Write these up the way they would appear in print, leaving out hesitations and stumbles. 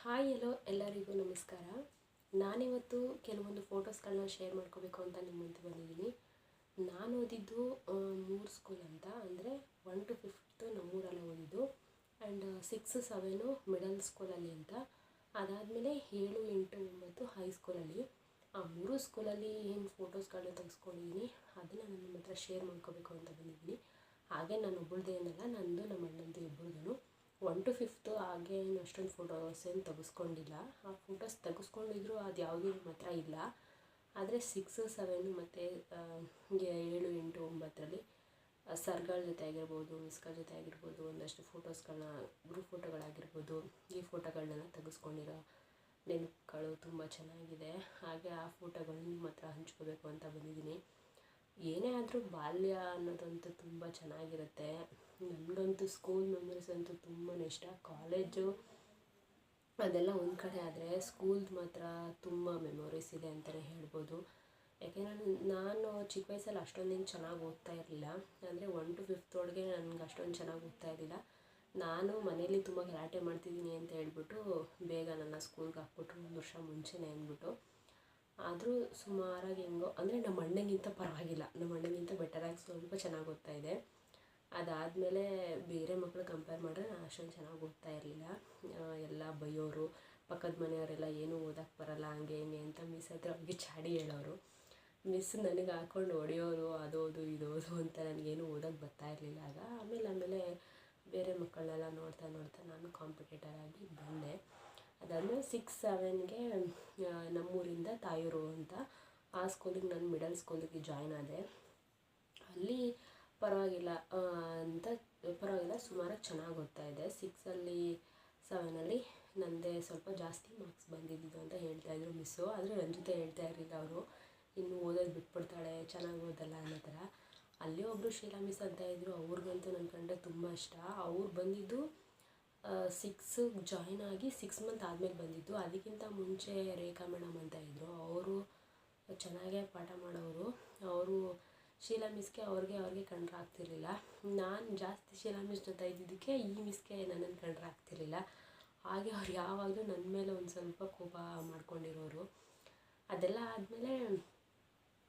Hi hello ಎಲ್ಲರಿಗೂ ನಮಸ್ಕಾರ. ನಾನಿವತ್ತು ಕೆಲವೊಂದು ಫೋಟೋಸ್ಗಳನ್ನ ಶೇರ್ ಮಾಡ್ಕೋಬೇಕು ಅಂತ ನಿಮ್ಮ ಮುಂದೆ ಬಂದಿದ್ದೀನಿ. ನಾನು ಓದಿದ್ದು 3 ಸ್ಕೂಲ್ ಅಂತ, ಅಂದರೆ 1 to 5 ನಮ್ಮೂರಲ್ಲೇ ಓದಿದ್ದು, ಆ್ಯಂಡ್ 6, 7 ಮಿಡಲ್ ಸ್ಕೂಲಲ್ಲಿ ಅಂತ. ಅದಾದಮೇಲೆ 7, 8, 9 ಹೈಸ್ಕೂಲಲ್ಲಿ. ಆ 3 ಸ್ಕೂಲಲ್ಲಿ ಏನು ಫೋಟೋಸ್ಗಳನ್ನ ತೆಗೆಸ್ಕೊಂಡಿದ್ದೀನಿ ಅದನ್ನು ನಾನು ನಿಮ್ಮ ಹತ್ರ ಶೇರ್ ಮಾಡ್ಕೋಬೇಕು ಅಂತ ಬಂದಿದ್ದೀನಿ. ಹಾಗೆ ನಾನು ಒಬ್ಬಳದೇ ಏನಲ್ಲ, ನಂದು ನಮ್ಮ ಅಣ್ಣಂದು ಇಬ್ಬರದು 1 to 5 ಹಾಗೆ ಏನು ಅಷ್ಟೊಂದು ಫೋಟೋಸ್ ಏನು ತೆಗೆಸ್ಕೊಂಡಿಲ್ಲ. ಆ ಫೋಟೋಸ್ ತೆಗೆಸ್ಕೊಂಡಿದ್ರು ಅದು ಯಾವುದೂ ನಮ್ಮ ಹತ್ರ ಇಲ್ಲ. ಆದರೆ 6, 7 ಮತ್ತು 7, 8, 9ರಲ್ಲಿ ಸರ್ಗಳ ಜೊತೆ ಆಗಿರ್ಬೋದು, ಮಿಸ್ಗಳ ಜೊತೆ ಆಗಿರ್ಬೋದು, ಒಂದಷ್ಟು ಫೋಟೋಸ್ಗಳನ್ನ, ಗ್ರೂಪ್ ಫೋಟೋಗಳಾಗಿರ್ಬೋದು, ಈ ಫೋಟೋಗಳನ್ನೆಲ್ಲ ತೆಗೆಸ್ಕೊಂಡಿರೋ ನೆನಪುಗಳು ತುಂಬ ಚೆನ್ನಾಗಿದೆ. ಹಾಗೆ ಆ ಫೋಟೋಗಳನ್ನ ನಿಮ್ಮ ಹತ್ರ ಹಂಚ್ಕೋಬೇಕು ಅಂತ ಬಂದಿದ್ದೀನಿ. ಏನೇ ಆದರೂ ಬಾಲ್ಯ ಅನ್ನೋದಂತೂ ತುಂಬ ಚೆನ್ನಾಗಿರುತ್ತೆ. ನನಗಂತೂ ಸ್ಕೂಲ್ ಮೆಮೊರೀಸ್ ಅಂತೂ ತುಂಬಾ ಇಷ್ಟ. ಕಾಲೇಜು ಅದೆಲ್ಲ ಒಂದು ಕಡೆ ಆದರೆ ಸ್ಕೂಲ್ದು ಮಾತ್ರ ತುಂಬ ಮೆಮೊರೀಸ್ ಇದೆ ಅಂತಲೇ ಹೇಳ್ಬೋದು. ಯಾಕೆಂದರೆ ನಾನು ಚಿಕ್ಕ ವಯಸ್ಸಲ್ಲಿ ಅಷ್ಟೊಂದೇನು ಚೆನ್ನಾಗಿ ಓದ್ತಾ ಇರಲಿಲ್ಲ. ಅಂದರೆ 1 to 5 ಒಳಗೆ ನನಗೆ ಅಷ್ಟೊಂದು ಚೆನ್ನಾಗಿ ಓದ್ತಾ ಇರಲಿಲ್ಲ. ನಾನು ಮನೇಲಿ ತುಂಬ ಗಲಾಟೆ ಮಾಡ್ತಿದ್ದೀನಿ ಅಂತ ಹೇಳ್ಬಿಟ್ಟು ಬೇಗ ನನ್ನ ಸ್ಕೂಲ್ಗೆ ಹಾಕ್ಬಿಟ್ರು 1 ವರ್ಷ ಮುಂಚೆನೇ ಅಂದ್ಬಿಟ್ಟು. ಆದರೂ ಸುಮಾರಾಗಿ ಹೆಂಗೋ, ಅಂದರೆ ನಮ್ಮ ಅಣ್ಣನಿಗಿಂತ ಪರವಾಗಿಲ್ಲ, ನಮ್ಮ ಅಣ್ಣನಿಗಿಂತ ಬೆಟರಾಗಿ ಸ್ವಲ್ಪ ಚೆನ್ನಾಗಿ ಓದ್ತಾ ಇದೆ. ಅದಾದಮೇಲೆ ಬೇರೆ ಮಕ್ಕಳು ಕಂಪೇರ್ ಮಾಡಿದ್ರೆ ನಾನು ಅಷ್ಟೊಂದು ಚೆನ್ನಾಗಿ ಓದ್ತಾ ಇರಲಿಲ್ಲ. ಎಲ್ಲ ಬೈಯೋರು, ಪಕ್ಕದ ಮನೆಯವರೆಲ್ಲ ಏನೂ ಓದೋಕ್ಕೆ ಬರಲ್ಲ ಹಂಗೆ ಹಿಂಗೆ ಅಂತ ಮಿಸ್ ಹತ್ರ ಹೋಗಿ ಚಾಡಿ ಹೇಳೋರು. ಮಿಸ್ ನನಗೆ ಹಾಕ್ಕೊಂಡು ಹೊಡೆಯೋರು, ಅದೋದು ಇದೋದು ಅಂತ ನನಗೇನು ಓದೋಕ್ಕೆ ಬರ್ತಾ ಇರಲಿಲ್ಲ ಆಗ. ಆಮೇಲೆ ಬೇರೆ ಮಕ್ಕಳನ್ನೆಲ್ಲ ನೋಡ್ತಾ ನಾನು ಕಾಂಪಿಟೇಟರ್ ಆಗಿ ಬಂದೆ. ಅದಾದಮೇಲೆ 6, 7ಗೆ ನಮ್ಮೂರಿಂದ ತಾಯೂರು ಅಂತ ಆ ಸ್ಕೂಲಿಗೆ ನಾನು ಮಿಡಲ್ ಸ್ಕೂಲಿಗೆ ಜಾಯ್ನ್ ಆದೆ. ಅಲ್ಲಿ ಪರವಾಗಿಲ್ಲ ಸುಮಾರಾಗಿ ಚೆನ್ನಾಗಿ ಓದ್ತಾಯಿದ್ದೆ. 6ಅಲ್ಲಿ 7ಅಲ್ಲಿ ನನ್ನದೇ ಸ್ವಲ್ಪ ಜಾಸ್ತಿ ಮಾರ್ಕ್ಸ್ ಬಂದಿದ್ದು ಅಂತ ಹೇಳ್ತಾಯಿದ್ರು ಮಿಸ್ಸು. ಆದರೆ ನನ್ನ ಜೊತೆ ಹೇಳ್ತಾ ಇರಲಿಲ್ಲ ಅವರು, ಇನ್ನು ಓದೋದು ಬಿಟ್ಬಿಡ್ತಾಳೆ, ಚೆನ್ನಾಗಿ ಓದಲ್ಲ ಅನ್ನೋ ಥರ. ಅಲ್ಲಿ ಒಬ್ಬರು ಶೀಲಾ ಮಿಸ್ ಅಂತ ಇದ್ದರು, ಅವ್ರಿಗಂತೂ ನನ್ನ ಕಂಡ್ರೆ ತುಂಬ ಇಷ್ಟ. ಅವ್ರು ಬಂದಿದ್ದು 6 ಜಾಯ್ನ್ ಆಗಿ 6 ಮಂತ್ ಆದಮೇಲೆ ಬಂದಿದ್ದು. ಅದಕ್ಕಿಂತ ಮುಂಚೆ ರೇಖಾ ಮೇಡಮ್ ಅಂತ ಇದ್ದರು, ಅವರು ಚೆನ್ನಾಗೇ ಪಾಠ ಮಾಡೋರು. ಅವರು ಶೀಲಾ ಮಿಸ್ಗೆ ಅವ್ರಿಗೆ ಕಂಡ್ರೆ ಆಗ್ತಿರ್ಲಿಲ್ಲ. ನಾನು ಜಾಸ್ತಿ ಶೀಲಾ ಮಿಸ್ ಜೊತೆ ಇದ್ದಿದ್ದಕ್ಕೆ ಈ ಮಿಸ್ಗೆ ನನ್ನನ್ನು ಕಂಡ್ರೆ ಆಗ್ತಿರ್ಲಿಲ್ಲ. ಹಾಗೆ ಅವ್ರು ಯಾವಾಗಲೂ ನನ್ನ ಮೇಲೆ ಒಂದು ಸ್ವಲ್ಪ ಕೋಪ ಮಾಡ್ಕೊಂಡಿರೋರು. ಅದೆಲ್ಲ ಆದಮೇಲೆ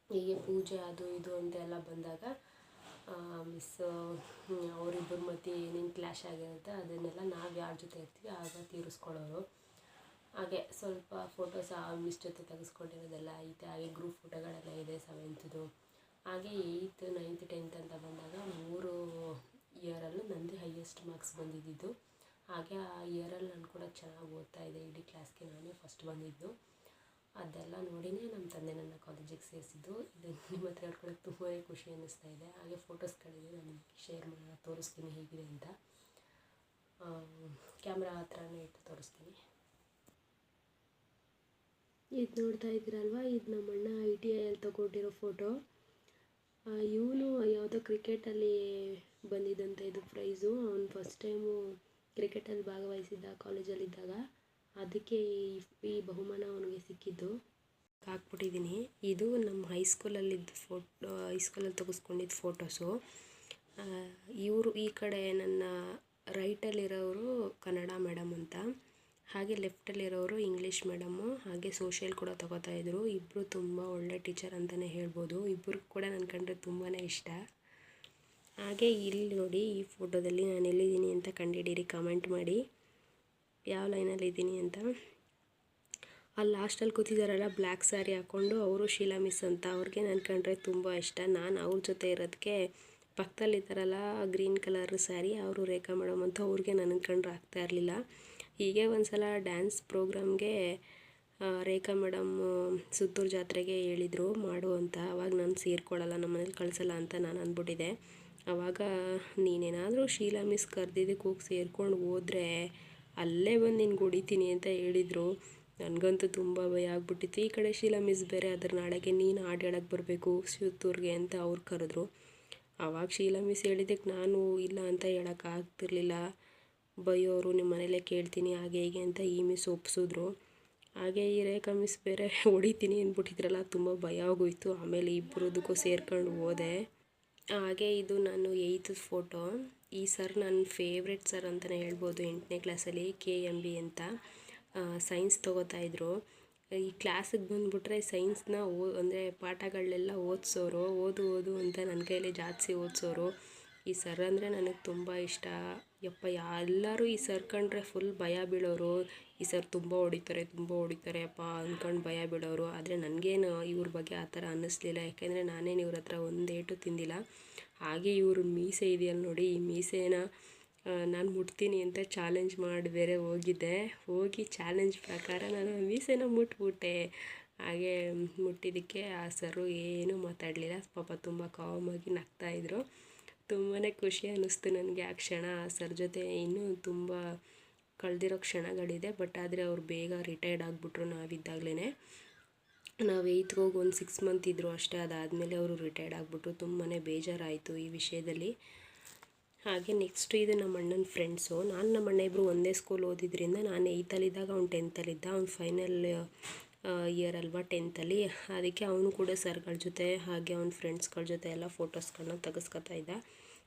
ಹೀಗೆ ಪೂಜೆ ಅದು ಇದು ಅಂತೆಲ್ಲ ಬಂದಾಗ ಮಿಸ್ಸು ಅವರಿಬ್ಬರ ಮಧ್ಯೆ ಏನೇನು ಕ್ಲ್ಯಾಶ್ ಆಗಿರುತ್ತೆ ಅದನ್ನೆಲ್ಲ ನಾವು ಯಾರ ಜೊತೆ ಇರ್ತೀವಿ ಆಗ ತೀರಿಸ್ಕೊಳ್ಳೋರು. ಹಾಗೆ ಸ್ವಲ್ಪ ಫೋಟೋಸ್ ಆ ಮಿಸ್ ಜೊತೆ ತೆಗೆಸ್ಕೊಂಡಿರೋದೆಲ್ಲ ಐತೆ. ಹಾಗೆ ಗ್ರೂಪ್ ಫೋಟೋಗಳೆಲ್ಲ ಇದೆ 7ದು. ಹಾಗೆ 8th, 9th, 10th ಅಂತ ಬಂದಾಗ 3 ಇಯರಲ್ಲೂ ನನ್ನದೇ ಹೈಯೆಸ್ಟ್ ಮಾರ್ಕ್ಸ್ ಬಂದಿದ್ದು. ಹಾಗೆ ಆ ಇಯರಲ್ಲಿ ನಾನು ಕೂಡ ಚೆನ್ನಾಗಿ ಓದ್ತಾ ಇದ್ದೆ. ಇಡೀ ಕ್ಲಾಸ್ಗೆ ನಾನೇ ಫಸ್ಟ್ ಬಂದಿದ್ದು. ಅದೆಲ್ಲ ನೋಡಿನೇ ನಮ್ಮ ತಂದೆ ನನ್ನ ಕಾಲೇಜಿಗೆ ಸೇರಿಸಿದ್ದು. ಇದು ನಿಮ್ಮ ಹತ್ರ ಹೇಳ್ಕೊಳ್ಳೋಕೆ ತುಂಬಾ ಖುಷಿ ಅನ್ನಿಸ್ತಾ ಇದೆ. ಹಾಗೆ ಫೋಟೋಸ್ಗಳಿದೆ, ನಾನು ಶೇರ್ ಮಾಡೋಣ, ತೋರಿಸ್ತೀನಿ ಹೇಗಿದೆ ಅಂತ. ಕ್ಯಾಮ್ರಾ ಹತ್ರನೇ ಇಟ್ಟು ತೋರಿಸ್ತೀನಿ. ಇದು ನೋಡ್ತಾ ಇದ್ದೀರಲ್ವ, ಇದು ನಮ್ಮ ಅಣ್ಣ ITIಯಲ್ಲಿ ತಗೊಂಡಿರೋ ಫೋಟೋ. ಇವನು ಯಾವುದೋ ಕ್ರಿಕೆಟಲ್ಲಿ ಬಂದಿದ್ದಂತೆ ಇದು ಪ್ರೈಸು. ಅವನು ಫಸ್ಟ್ ಟೈಮು ಕ್ರಿಕೆಟಲ್ಲಿ ಭಾಗವಹಿಸಿದ್ದ ಕಾಲೇಜಲ್ಲಿದ್ದಾಗ, ಅದಕ್ಕೆ ಈ ಬಹುಮಾನ ಅವನಿಗೆ ಸಿಕ್ಕಿದ್ದು. ಹಾಕ್ಬಿಟ್ಟಿದ್ದೀನಿ. ಇದು ನಮ್ಮ ಹೈಸ್ಕೂಲಲ್ಲಿ ತೆಗೆಸ್ಕೊಂಡಿದ್ದ ಫೋಟೋಸು. ಇವರು ಈ ಕಡೆ ನನ್ನ ರೈಟಲ್ಲಿರೋರು ಕನ್ನಡ ಮೇಡಮ್ ಅಂತ, ಹಾಗೆ ಲೆಫ್ಟಲ್ಲಿರೋರು ಇಂಗ್ಲೀಷ್ ಮೇಡಮ್ಮು. ಹಾಗೆ ಸೋಷಿಯಲ್ ಕೂಡ ತಗೋತಾಯಿದ್ರು. ಇಬ್ಬರು ತುಂಬ ಒಳ್ಳೆ ಟೀಚರ್ ಅಂತಲೇ ಹೇಳ್ಬೋದು. ಇಬ್ಬರಿಗೂ ಕೂಡ ನನ್ನ ಕಂಡ್ರೆ ತುಂಬಾ ಇಷ್ಟ. ಹಾಗೆ ಇಲ್ಲಿ ನೋಡಿ, ಈ ಫೋಟೋದಲ್ಲಿ ನಾನು ಎಲ್ಲಿದ್ದೀನಿ ಅಂತ ಕಂಡುಹಿಡೀರಿ, ಕಮೆಂಟ್ ಮಾಡಿ ಯಾವ ಲೈನಲ್ಲಿದ್ದೀನಿ ಅಂತ. ಅಲ್ಲಿ ಲಾಸ್ಟಲ್ಲಿ ಕೂತಿದ್ದಾರಲ್ಲ ಬ್ಲ್ಯಾಕ್ ಸ್ಯಾರಿ ಹಾಕ್ಕೊಂಡು, ಅವರು ಶೀಲಾ ಮಿಸ್ ಅಂತ. ಅವ್ರಿಗೆ ನನ್ನ ಕಂಡ್ರೆ ತುಂಬ ಇಷ್ಟ. ನಾನು ಅವ್ರ ಜೊತೆ ಇರೋದಕ್ಕೆ ಪಕ್ಕದಲ್ಲಿದ್ದಾರಲ್ಲ ಗ್ರೀನ್ ಕಲರ್ ಸ್ಯಾರಿ, ಅವರು ರೇಖಾ ಮೇಡಮ್ ಅಂತ. ಅವ್ರಿಗೆ ನನಗೆ ಕಂಡ್ರೆ ಆಗ್ತಾ ಇರಲಿಲ್ಲ. ಹೀಗೆ ಒಂದು ಸಲ ಡ್ಯಾನ್ಸ್ ಪ್ರೋಗ್ರಾಮ್ಗೆ ರೇಖಾ ಮೇಡಮ್ಮು ಸುತ್ತೂರು ಜಾತ್ರೆಗೆ ಹೇಳಿದರು ಮಾಡು ಅಂತ. ಆವಾಗ ನಾನು ಸೇರ್ಕೊಳ್ಳಲ್ಲ, ನಮ್ಮ ಮನೇಲಿ ಕಳಿಸಲ್ಲ ಅಂತ ನಾನು ಅಂದ್ಬಿಟ್ಟಿದ್ದೆ. ಆವಾಗ ನೀನೇನಾದರೂ ಶೀಲಾ ಮಿಸ್ ಕರೆದಿದ್ದಕ್ಕೆ ಹೋಗಿ ಸೇರ್ಕೊಂಡು ಹೋದರೆ ಅಲ್ಲೇ ಬಂದು ನಿನ್ಗೆ ಹೊಡಿತೀನಿ ಅಂತ ಹೇಳಿದರು. ನನಗಂತೂ ತುಂಬ ಭಯ ಆಗ್ಬಿಟ್ಟಿತ್ತು. ಈ ಕಡೆ ಶೀಲಾ ಮಿಸ್ ಬೇರೆ ಅದರ ನಾಳೆಗೆ ನೀನು ಹಾಡು ಹೇಳೋಕ್ಕೆ ಬರಬೇಕು ಸುತ್ತೂರಿಗೆ ಅಂತ ಅವ್ರು ಕರೆದ್ರು. ಆವಾಗ ಶೀಲಾ ಮಿಸ್ ಹೇಳಿದ್ದಕ್ಕೆ ನಾನು ಇಲ್ಲ ಅಂತ ಹೇಳೋಕ್ಕಾಗ್ತಿರ್ಲಿಲ್ಲ. ಬೈಯೋರು, ನಿಮ್ಮ ಮನೇಲೇ ಕೇಳ್ತೀನಿ ಹಾಗೆ ಹೀಗೆ ಅಂತ ಈ ಮಿಸ್ ಒಪ್ಪಿಸಿದ್ರು. ಹಾಗೆ ಈ ರೇಖಾ ಮಿಸ್ ಬೇರೆ ಹೊಡಿತೀನಿ ಅಂದ್ಬಿಟ್ಟಿದ್ರಲ್ಲ, ತುಂಬ ಭಯ ಆಗೋಯಿತು. ಆಮೇಲೆ ಇಬ್ಬರದಕ್ಕೂ ಸೇರ್ಕೊಂಡು ಹೋದೆ. ಹಾಗೆ ಇದು ನಾನು 8th ಫೋಟೋ. ಈ ಸರ್ ನನ್ನ ಫೇವ್ರೆಟ್ ಸರ್ ಅಂತಲೇ ಹೇಳ್ಬೋದು. 8ನೇ ಕ್ಲಾಸಲ್ಲಿ KMB ಅಂತ. ಸೈನ್ಸ್ ತೊಗೋತಾಯಿದ್ರು. ಈ ಕ್ಲಾಸಿಗೆ ಬಂದುಬಿಟ್ರೆ ಸೈನ್ಸ್ನ ಅಂದರೆ ಪಾಠಗಳನ್ನೆಲ್ಲ ಓದಿಸೋರು, ಓದು ಅಂತ ನನ್ನ ಕೈಯಲ್ಲಿ ಜಾಸ್ತಿ ಓದಿಸೋರು. ಈ ಸರ್ ಅಂದರೆ ನನಗೆ ತುಂಬ ಇಷ್ಟ. ಯಪ್ಪ ಎಲ್ಲರೂ ಈ ಸರ್ ಕಂಡ್ರೆ ಫುಲ್ ಭಯ ಬೀಳೋರು. ಈ ಸರ್ ತುಂಬ ಹೊಡಿತಾರೆ ಅಪ್ಪ ಅಂದ್ಕೊಂಡು ಭಯ ಬೀಳೋರು. ಆದರೆ ನನಗೇನು ಇವ್ರ ಬಗ್ಗೆ ಆ ಥರ ಅನ್ನಿಸ್ಲಿಲ್ಲ, ಯಾಕೆಂದರೆ ನಾನೇನು ಇವ್ರ ಹತ್ರ ಒಂದೇಟು ತಿಂದಿಲ್ಲ. ಹಾಗೆ ಇವರು ಮೀಸೆ ಇದೆಯಲ್ಲ ನೋಡಿ, ಈ ಮೀಸೆನ ನಾನು ಮುಟ್ತೀನಿ ಅಂತ ಚಾಲೆಂಜ್ ಮಾಡಿ ಬೇರೆ ಹೋಗಿ ಚಾಲೆಂಜ್ ಪ್ರಕಾರ ನಾನು ಮೀಸೆನ ಮುಟ್ಬಿಟ್ಟೆ. ಹಾಗೆ ಮುಟ್ಟಿದ್ದಕ್ಕೆ ಆ ಸರು ಏನೂ ಮಾತಾಡಲಿಲ್ಲ, ಪಾಪ ತುಂಬ ಕಾಮಾಗಿ ನಗ್ತಾಯಿದ್ರು. ತುಂಬಾ ಖುಷಿ ಅನ್ನಿಸ್ತು ನನಗೆ ಆ ಕ್ಷಣ. ಆ ಸರ್ ಜೊತೆ ಇನ್ನೂ ತುಂಬ ಕಳೆದಿರೋ ಕ್ಷಣಗಳಿದೆ. ಬಟ್ ಆದರೆ ಅವ್ರು ಬೇಗ ರಿಟೈರ್ಡ್ ಆಗಿಬಿಟ್ರು ನಾವಿದ್ದಾಗಲೇ. ನಾವು 8th ಹೋಗಿ ಒಂದು 6 ಮಂತ್ ಇದ್ದರು ಅಷ್ಟೇ. ಅದಾದಮೇಲೆ ಅವರು ರಿಟೈರ್ಡ್ ಆಗಿಬಿಟ್ರು. ತುಂಬಾ ಬೇಜಾರಾಯಿತು ಈ ವಿಷಯದಲ್ಲಿ. ಹಾಗೆ ನೆಕ್ಸ್ಟು ಇದು ನಮ್ಮ ಅಣ್ಣನ ಫ್ರೆಂಡ್ಸು. ನಾನು ನಮ್ಮ ಅಣ್ಣ ಇಬ್ಬರು ಒಂದೇ ಸ್ಕೂಲ್ ಓದಿದ್ರಿಂದ ನಾನು 8th ಅವ್ನು 10th ಅವ್ನು ಫೈನಲ್ ಇಯರ್ ಅಲ್ವಾ 10th. ಅದಕ್ಕೆ ಅವನು ಕೂಡ ಸರ್ಗಳ ಜೊತೆ ಹಾಗೆ ಅವ್ನ ಫ್ರೆಂಡ್ಸ್ಗಳ ಜೊತೆ ಎಲ್ಲ ಫೋಟೋಸ್ಗಳನ್ನ ತೆಗೆಸ್ಕೊತಾ ಇದ್ದ.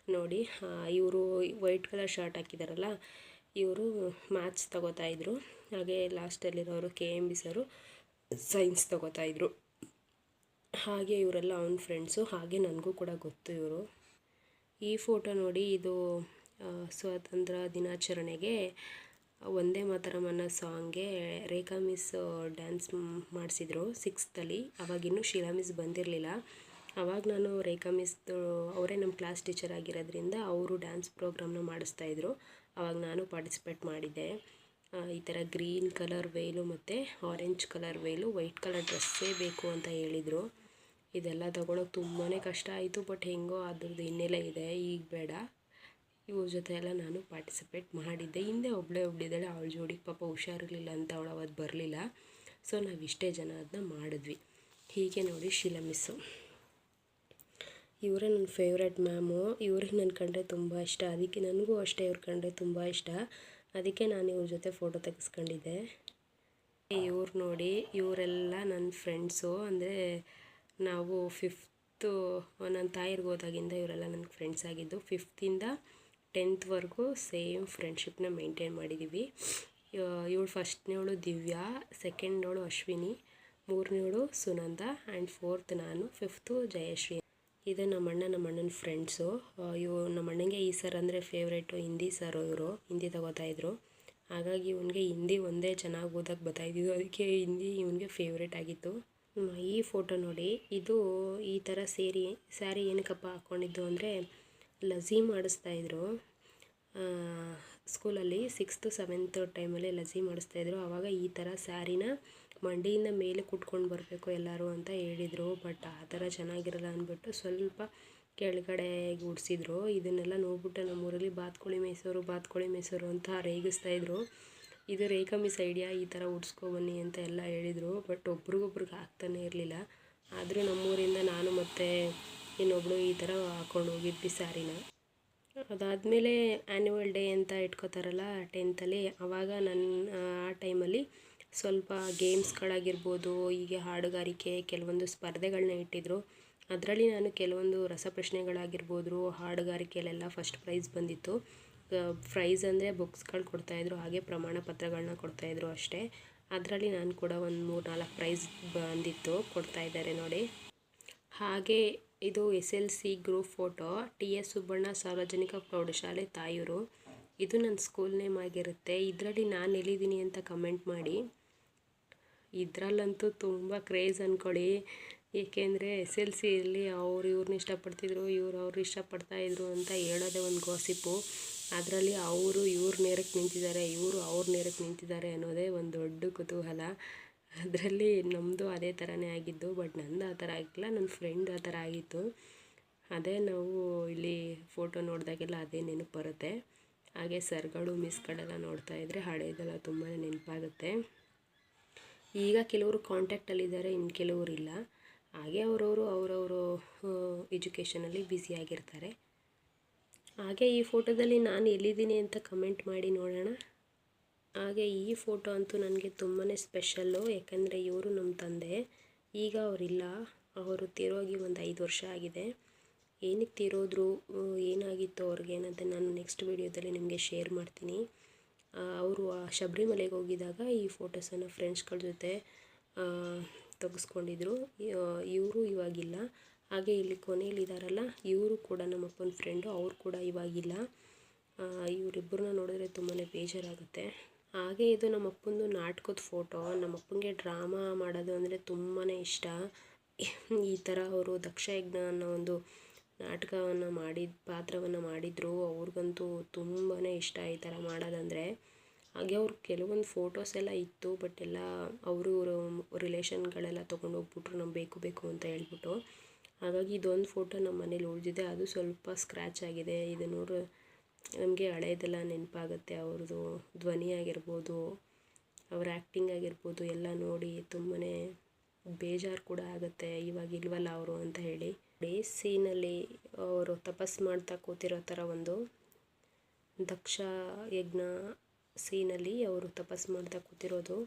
ನೋಡಿ ಇವರು ವೈಟ್ ಕಲರ್ ಶರ್ಟ್ ಹಾಕಿದಾರಲ್ಲ, ಇವರು ಮ್ಯಾಥ್ಸ್ ತೊಗೋತಾಯಿದ್ರು. ಹಾಗೆ ಲಾಸ್ಟಲ್ಲಿರೋರು KMB ಸರು ಸೈನ್ಸ್ ತೊಗೋತಾಯಿದ್ರು. ಹಾಗೆ ಇವರೆಲ್ಲ ಅವನ ಫ್ರೆಂಡ್ಸು. ಹಾಗೆ ನನಗೂ ಕೂಡ ಗೊತ್ತು ಇವರು. ಈ ಫೋಟೋ ನೋಡಿ, ಇದು ಸ್ವಾತಂತ್ರ್ಯ ದಿನಾಚರಣೆಗೆ ವಂದೇ ಮಾತರಂ ಅನ್ನೋ ಸಾಂಗ್ಗೆ ರೇಖಾ ಮಿಸ್ ಡ್ಯಾನ್ಸ್ ಮಾಡಿಸಿದ್ರು 6th. ಅವಾಗಿನ್ನೂ ಶೀಲಾ ಮಿಸ್ ಬಂದಿರಲಿಲ್ಲ. ಆವಾಗ ನಾನು ರೇಖಾ ಮಿಸ್ದು ಅವರೇ ನಮ್ಮ ಕ್ಲಾಸ್ ಟೀಚರ್ ಆಗಿರೋದ್ರಿಂದ ಅವರು ಡ್ಯಾನ್ಸ್ ಪ್ರೋಗ್ರಾಮ್ನ ಮಾಡಿಸ್ತಾಯಿದ್ರು. ಆವಾಗ ನಾನು ಪಾರ್ಟಿಸಿಪೇಟ್ ಮಾಡಿದ್ದೆ. ಈ ಥರ ಗ್ರೀನ್ ಕಲರ್ ವೇಲು ಮತ್ತು ಆರೆಂಜ್ ಕಲರ್ ವೇಲು, ವೈಟ್ ಕಲರ್ ಡ್ರೆಸ್ಸೇ ಬೇಕು ಅಂತ ಹೇಳಿದರು. ಇದೆಲ್ಲ ತಗೊಳ್ಳೋಕೆ ತುಂಬಾ ಕಷ್ಟ ಆಯಿತು. ಬಟ್ ಹೆಂಗೋ ಅದ್ರದ್ದು ಹಿನ್ನೆಲೆ ಇದೆ, ಈಗ ಬೇಡ. ಇವ್ರ ಜೊತೆ ಎಲ್ಲ ನಾನು ಪಾರ್ಟಿಸಿಪೇಟ್ ಮಾಡಿದ್ದೆ. ಹಿಂದೆ ಒಬ್ಬಳಿದ್ದಾಳೆ, ಅವಳ ಜೋಡಿಗೆ ಪಾಪ ಹುಷಾರಿರಲಿಲ್ಲ ಅಂತ ಅವಳು ಅವತ್ತು ಬರಲಿಲ್ಲ. ಸೊ ನಾವು ಇಷ್ಟೇ ಜನ ಅದನ್ನ ಮಾಡಿದ್ವಿ. ಹೀಗೆ ನೋಡಿ ಶೀಲಾ ಮಿಸ್ಸು, ಇವರೇ ನನ್ನ ಫೇವ್ರೆಟ್ ಮ್ಯಾಮು. ಇವ್ರಿಗೆ ನನ್ನ ಕಂಡ್ರೆ ತುಂಬ ಇಷ್ಟ. ಅದಕ್ಕೆ ನನಗೂ ಅಷ್ಟೇ ಇವ್ರ ಕಂಡ್ರೆ ತುಂಬ ಇಷ್ಟ. ಅದಕ್ಕೆ ನಾನು ಇವ್ರ ಜೊತೆ ಫೋಟೋ ತೆಗೆಸ್ಕೊಂಡಿದ್ದೆ. ಇವ್ರು ನೋಡಿ, ಇವರೆಲ್ಲ ನನ್ನ ಫ್ರೆಂಡ್ಸು. ಅಂದರೆ ನಾವು 5th ನನ್ನ ತಾಯಿರ್ಗೆ ಹೋದಾಗಿಂದ ಇವರೆಲ್ಲ ನನಗೆ ಫ್ರೆಂಡ್ಸ್ ಆಗಿದ್ದು. 5th ಇಂದ 10th ಸೇಮ್ ಫ್ರೆಂಡ್ಶಿಪ್ನ ಮೇಂಟೈನ್ ಮಾಡಿದ್ದೀವಿ. ಇವಳು ಫಸ್ಟ್ನೇವಳು ದಿವ್ಯಾ, ಸೆಕೆಂಡವಳು ಅಶ್ವಿನಿ, 3ನೇವಳು ಸುನಂದ ಆ್ಯಂಡ್ 4th ನಾನು, 5th ಜಯಶ್ರೀ. ಇದು ನಮ್ಮ ಅಣ್ಣನ ಫ್ರೆಂಡ್ಸು. ನಮ್ಮ ಅಣ್ಣಂಗೆ ಈ ಸರ್ ಅಂದರೆ ಫೇವ್ರೇಟು. ಹಿಂದಿ ಸರು ಇವರು, ಹಿಂದಿ ತಗೋತಾಯಿದ್ರು. ಹಾಗಾಗಿ ಇವನಿಗೆ ಹಿಂದಿ ಒಂದೇ ಚೆನ್ನಾಗಿ ಓದೋಕ್ಕೆ ಬರ್ತಾಯಿದ್ದು. ಅದಕ್ಕೆ ಹಿಂದಿ ಇವನಿಗೆ ಫೇವ್ರೇಟ್ ಆಗಿತ್ತು. ಈ ಫೋಟೋ ನೋಡಿ, ಇದು ಈ ಥರ ಸ್ಯಾರಿ ಏನಕ್ಕಪ್ಪ ಹಾಕ್ಕೊಂಡಿದ್ದು ಅಂದರೆ ಲಝೀ ಮಾಡಿಸ್ತಾಯಿದ್ರು ಸ್ಕೂಲಲ್ಲಿ. 6th 7th ಟೈಮಲ್ಲಿ ಲಝೀ ಮಾಡಿಸ್ತಾಯಿದ್ರು. ಆವಾಗ ಈ ಥರ ಸ್ಯಾರಿನ ಮಂಡಿಯಿಂದ ಮೇಲೆ ಕುಟ್ಕೊಂಡು ಬರಬೇಕು ಎಲ್ಲರೂ ಅಂತ ಹೇಳಿದರು. ಬಟ್ ಆ ಥರ ಚೆನ್ನಾಗಿರಲ್ಲ ಅಂದ್ಬಿಟ್ಟು ಸ್ವಲ್ಪ ಕೆಳಗಡೆ ಗುಡಿಸಿದ್ರು. ಇದನ್ನೆಲ್ಲ ನೋಡ್ಬಿಟ್ಟು ನಮ್ಮೂರಲ್ಲಿ ಬಾತ್ಕೋಳಿ ಮೇಯ್ಸೋರು ಅಂತ ರೇಗಿಸ್ತಾಯಿದ್ರು. ಇದು ರೇಖಾ ಮಿಸ್ ಐಡಿಯಾ, ಈ ಥರ ಉಡ್ಸ್ಕೊಬನ್ನಿ ಅಂತ ಎಲ್ಲ ಹೇಳಿದರು. ಬಟ್ ಒಬ್ರಿಗೊಬ್ರಿಗೆ ಆಗ್ತಾನೆ ಇರಲಿಲ್ಲ. ಆದರೂ ನಮ್ಮೂರಿಂದ ನಾನು ಮತ್ತು ಇನ್ನೊಬ್ಬಳು ಈ ಥರ ಹಾಕ್ಕೊಂಡು ಹೋಗಿದ್ವಿ ಸ್ಯಾರಿನ. ಅದಾದಮೇಲೆ ಆ್ಯನ್ಯುವಲ್ ಡೇ ಅಂತ ಇಟ್ಕೋತಾರಲ್ಲ 10th, ಆವಾಗ ಆ ಟೈಮಲ್ಲಿ ಸ್ವಲ್ಪ ಗೇಮ್ಸ್ಗಳಾಗಿರ್ಬೋದು, ಹೀಗೆ ಹಾಡುಗಾರಿಕೆ ಕೆಲವೊಂದು ಸ್ಪರ್ಧೆಗಳನ್ನ ಇಟ್ಟಿದ್ರು. ಅದರಲ್ಲಿ ನಾನು ಕೆಲವೊಂದು ರಸಪ್ರಶ್ನೆಗಳಾಗಿರ್ಬೋದು, ಹಾಡುಗಾರಿಕೆಯಲ್ಲೆಲ್ಲ ಫಸ್ಟ್ ಪ್ರೈಸ್ ಬಂದಿತ್ತು. ಪ್ರೈಸ್ ಅಂದರೆ ಬುಕ್ಸ್ಗಳು ಕೊಡ್ತಾಯಿದ್ರು, ಹಾಗೆ ಪ್ರಮಾಣ ಪತ್ರಗಳನ್ನ ಕೊಡ್ತಾಯಿದ್ರು ಅಷ್ಟೇ. ಅದರಲ್ಲಿ ನಾನು ಕೂಡ ಒಂದು 3-4 ಪ್ರೈಸ್ ಬಂದಿತ್ತು, ಕೊಡ್ತಾಯಿದ್ದಾರೆ ನೋಡಿ. ಹಾಗೆ ಇದು SLC group photo. TS Subbanna ಸಾರ್ವಜನಿಕ ಪ್ರೌಢಶಾಲೆ ತಾಯೂರು. ಇದು ನನ್ನ ಸ್ಕೂಲ್ ನೇಮ್ ಆಗಿರುತ್ತೆ. ಇದರಲ್ಲಿ ನಾನು ಎಲ್ಲಿದ್ದೀನಿ ಅಂತ ಕಮೆಂಟ್ ಮಾಡಿ. ಇದರಲ್ಲಂತೂ ತುಂಬ ಕ್ರೇಜ್ ಅಂದ್ಕೊಳ್ಳಿ. ಏಕೆಂದರೆ SLCಯಲ್ಲಿ ಇವ್ರನ್ನ ಇಷ್ಟಪಡ್ತಿದ್ರು, ಅವ್ರು ಇಷ್ಟಪಡ್ತಾಯಿದ್ರು ಅಂತ ಹೇಳೋದೇ ಒಂದು ಗಾಸಿಪ್ಪು. ಅದರಲ್ಲಿ ಇವ್ರ ನೇರಕ್ಕೆ ನಿಂತಿದ್ದಾರೆ, ಇವರು ಅವ್ರ ನೇರಕ್ಕೆ ನಿಂತಿದ್ದಾರೆ ಅನ್ನೋದೇ ಒಂದು ದೊಡ್ಡ ಕುತೂಹಲ. ಅದರಲ್ಲಿ ನಮ್ಮದು ಅದೇ ಥರನೇ ಆಗಿದ್ದು. ಬಟ್ ನಂದು ಆ ಥರ ಆಗಿಲ್ಲ, ನನ್ನ ಫ್ರೆಂಡ್ ಆ ಥರ ಆಗಿತ್ತು. ಅದೇ ನಾವು ಇಲ್ಲಿ ಫೋಟೋ ನೋಡಿದಾಗೆಲ್ಲ ಅದೇ ನೆನಪು ಬರುತ್ತೆ. ಹಾಗೆ ಸರ್ಗಳು ಮಿಸ್ಗಳೆಲ್ಲ ನೋಡ್ತಾಯಿದ್ರೆ ಹಳೇದೆಲ್ಲ ತುಂಬಾ ನೆನಪಾಗುತ್ತೆ. ಈಗ ಕೆಲವರು ಕಾಂಟ್ಯಾಕ್ಟಲ್ಲಿದ್ದಾರೆ, ಇನ್ನು ಕೆಲವರು ಇಲ್ಲ. ಹಾಗೆ ಅವರವರು ಎಜುಕೇಷನಲ್ಲಿ ಬ್ಯುಸಿಯಾಗಿರ್ತಾರೆ. ಹಾಗೆ ಈ ಫೋಟೋದಲ್ಲಿ ನಾನು ಎಲ್ಲಿದ್ದೀನಿ ಅಂತ ಕಮೆಂಟ್ ಮಾಡಿ ನೋಡೋಣ. ಹಾಗೆ ಈ ಫೋಟೋ ಅಂತೂ ನನಗೆ ತುಂಬಾ ಸ್ಪೆಷಲ್ಲು. ಯಾಕಂದರೆ ಇವರು ನಮ್ಮ ತಂದೆ. ಈಗ ಅವರಿಲ್ಲ, ಅವರು ತೀರೋಗಿ ಒಂದು 5 ವರ್ಷ ಆಗಿದೆ. ಏನಕ್ಕೆ ತೀರೋದ್ರು, ಏನಾಗಿತ್ತು ಅವ್ರಿಗೆ ಅನ್ನೋದನ್ನು ನಾನು ನೆಕ್ಸ್ಟ್ ವೀಡಿಯೋದಲ್ಲಿ ನಿಮಗೆ ಶೇರ್ ಮಾಡ್ತೀನಿ. ಅವರು ಶಬರಿಮಲೆಗೆ ಹೋಗಿದಾಗ ಈ ಫೋಟೋಸನ್ನು ಫ್ರೆಂಡ್ಸ್ಗಳ ಜೊತೆ ತೆಗೆಸ್ಕೊಂಡಿದ್ರು. ಇವರು ಇವಾಗಿಲ್ಲ. ಹಾಗೆ ಇಲ್ಲಿ ಕೊನೆಯಲ್ಲಿದ್ದಾರಲ್ಲ, ಇವರು ಕೂಡ ನಮ್ಮಪ್ಪನ ಫ್ರೆಂಡು, ಅವ್ರು ಕೂಡ ಇವಾಗಿಲ್ಲ. ಇವರಿಬ್ಬರನ್ನ ನೋಡಿದ್ರೆ ತುಂಬಾ ಬೇಜಾರಾಗುತ್ತೆ. ಹಾಗೆ ಇದು ನಮ್ಮಪ್ಪಂದು ನಾಟಕದ ಫೋಟೋ. ನಮ್ಮಪ್ಪನಿಗೆ ಡ್ರಾಮಾ ಮಾಡೋದು ಅಂದರೆ ತುಂಬಾ ಇಷ್ಟ. ಈ ಥರ ಅವರು ದಕ್ಷಯಜ್ಞ ಅನ್ನೋ ಒಂದು ನಾಟಕವನ್ನು ಪಾತ್ರವನ್ನು ಮಾಡಿದರು. ಅವ್ರಿಗಂತೂ ತುಂಬಾ ಇಷ್ಟ ಈ ಥರ ಮಾಡೋದಂದರೆ. ಹಾಗೆ ಅವ್ರು ಕೆಲವೊಂದು ಫೋಟೋಸ್ ಎಲ್ಲ ಇತ್ತು, ಬಟ್ ಎಲ್ಲ ಅವರು ರಿಲೇಷನ್ಗಳೆಲ್ಲ ತೊಗೊಂಡೋಗ್ಬಿಟ್ರು, ನಮ್ಗೆ ಬೇಕು ಅಂತ ಹೇಳ್ಬಿಟ್ಟು. ಹಾಗಾಗಿ ಇದೊಂದು ಫೋಟೋ ನಮ್ಮ ಮನೇಲಿ ಉಳಿದಿದೆ. ಅದು ಸ್ವಲ್ಪ ಸ್ಕ್ರ್ಯಾಚ್ ಆಗಿದೆ. ಇದು ನೋಡ್ರೆ ನಮಗೆ ಹಳೇದೆಲ್ಲ ನೆನಪಾಗುತ್ತೆ. ಅವ್ರದ್ದು ಧ್ವನಿ ಆಗಿರ್ಬೋದು, ಅವ್ರ ಆ್ಯಕ್ಟಿಂಗ್ ಆಗಿರ್ಬೋದು ಎಲ್ಲ ನೋಡಿ ತುಂಬಾ ಬೇಜಾರು ಕೂಡ ಆಗುತ್ತೆ, ಇವಾಗ ಇಲ್ವಲ್ಲ ಅವರು ಅಂತ ಹೇಳಿ. ಸೀನಲ್ಲಿ ಅವರು ತಪಸ್ಸು ಮಾಡ್ತಾ ಕೂತಿರೋ ಥರ ಒಂದು ದಕ್ಷ ಯಜ್ಞ ಸೀನಲ್ಲಿ ಅವರು ತಪಸ್ಸು ಮಾಡ್ತಾ ಕೂತಿರೋದು.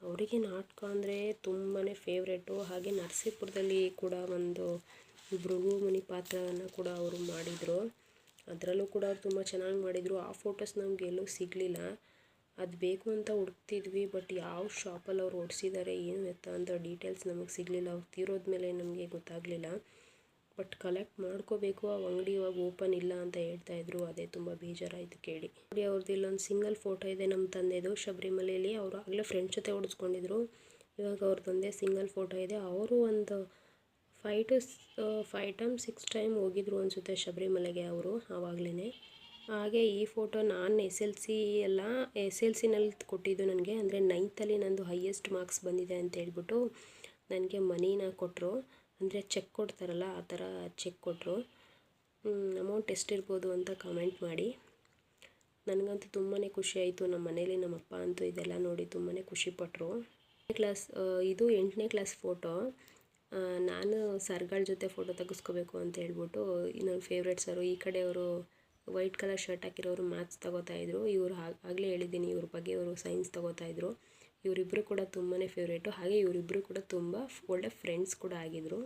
ಅವರಿಗೆ ನಾಟಕ ಅಂದರೆ ತುಂಬಾ ಫೇವ್ರೇಟು. ಹಾಗೆ ನರಸೀಪುರದಲ್ಲಿ ಕೂಡ ಒಂದು ಭೃಗುಮುನಿ ಪಾತ್ರವನ್ನು ಕೂಡ ಅವರು ಮಾಡಿದರು. ಅದರಲ್ಲೂ ಕೂಡ ಅವ್ರು ತುಂಬ ಚೆನ್ನಾಗಿ ಮಾಡಿದರು. ಆ ಫೋಟೋಸ್ ನಮ್ಗೆ ಎಲ್ಲೂ ಸಿಗಲಿಲ್ಲ. ಅದು ಬೇಕು ಅಂತ ಹುಡುಕ್ತಿದ್ವಿ, ಬಟ್ ಯಾವ ಶಾಪಲ್ಲಿ ಅವ್ರು ಹೊಡ್ಸಿದ್ದಾರೆ ಏನು ಎತ್ತ ಅಂತ ಡೀಟೇಲ್ಸ್ ನಮಗೆ ಸಿಗಲಿಲ್ಲ. ಅವ್ರು ತೀರೋದ್ಮೇಲೆ ನಮಗೆ ಗೊತ್ತಾಗಲಿಲ್ಲ. ಬಟ್ ಕಲೆಕ್ಟ್ ಮಾಡ್ಕೋಬೇಕು. ಆ ಅಂಗಡಿ ಇವಾಗ ಓಪನ್ ಇಲ್ಲ ಅಂತ ಹೇಳ್ತಾಯಿದ್ರು. ಅದೇ ತುಂಬ ಬೇಜಾರಾಯಿತು ಕೇಳಿ. ನೋಡಿ, ಅವ್ರದ್ದು ಇಲ್ಲೊಂದು ಸಿಂಗಲ್ ಫೋಟೋ ಇದೆ ನಮ್ಮ ತಂದೆದು ಶಬರಿಮಲೆಯಲ್ಲಿ. ಅವರು ಆಗಲೇ ಫ್ರೆಂಡ್ಸ್ ಜೊತೆ ಹೊಡೆಸ್ಕೊಂಡಿದ್ರು. ಇವಾಗ ಅವ್ರದ್ದೊಂದೇ ಸಿಂಗಲ್ ಫೋಟೋ ಇದೆ. ಅವರು ಒಂದು 5 ಟೈಮ್ 6 ಟೈಮ್ ಹೋಗಿದ್ರು ಅನಿಸುತ್ತೆ ಶಬರಿಮಲೆಗೆ ಅವರು ಆವಾಗಲೇ. ಹಾಗೆ ಈ ಫೋಟೋ ನಾನು SLCನಲ್ಲಿ ಕೊಟ್ಟಿದ್ದು ನನಗೆ. ಅಂದರೆ 9th ನಂದು ಹೈಯೆಸ್ಟ್ ಮಾರ್ಕ್ಸ್ ಬಂದಿದೆ ಅಂತ ಹೇಳ್ಬಿಟ್ಟು ನನಗೆ ಮನಿನ ಕೊಟ್ಟರು. ಅಂದರೆ ಚೆಕ್ ಕೊಡ್ತಾರಲ್ಲ, ಆ ಥರ ಚೆಕ್ ಕೊಟ್ಟರು. ಅಮೌಂಟ್ ಎಷ್ಟಿರ್ಬೋದು ಅಂತ ಕಮೆಂಟ್ ಮಾಡಿ. ನನಗಂತೂ ತುಂಬಾ ಖುಷಿ ಆಯಿತು. ನಮ್ಮ ಮನೇಲಿ ನಮ್ಮಪ್ಪ ಅಂತೂ ಇದೆಲ್ಲ ನೋಡಿ ತುಂಬಾ ಖುಷಿಪಟ್ಟರು. ಇದು 8ನೇ ಕ್ಲಾಸ್ ಫೋಟೋ. ನಾನು ಸರ್ಗಳ ಜೊತೆ ಫೋಟೋ ತೆಗೆಸ್ಕೋಬೇಕು ಅಂತ ಹೇಳ್ಬಿಟ್ಟು ನನ್ನ ಫೇವ್ರೇಟ್ ಸರು, ಈ ಕಡೆಯವರು ವೈಟ್ ಕಲರ್ ಶರ್ಟ್ ಹಾಕಿರೋರು ಮ್ಯಾಥ್ಸ್ ತೊಗೋತಾಯಿದ್ರು. ಇವರು ಆಗಲೇ ಹೇಳಿದ್ದೀನಿ ಇವ್ರ ಬಗ್ಗೆ, ಇವರು ಸೈನ್ಸ್ ತೊಗೋತಾಯಿದ್ರು. ಇವರಿಬ್ಬರು ಕೂಡ ತುಂಬಾ ಫೇವ್ರೇಟು. ಹಾಗೆ ಇವರಿಬ್ಬರು ಕೂಡ ತುಂಬ ಒಳ್ಳೆ ಫ್ರೆಂಡ್ಸ್ ಕೂಡ ಆಗಿದ್ರು.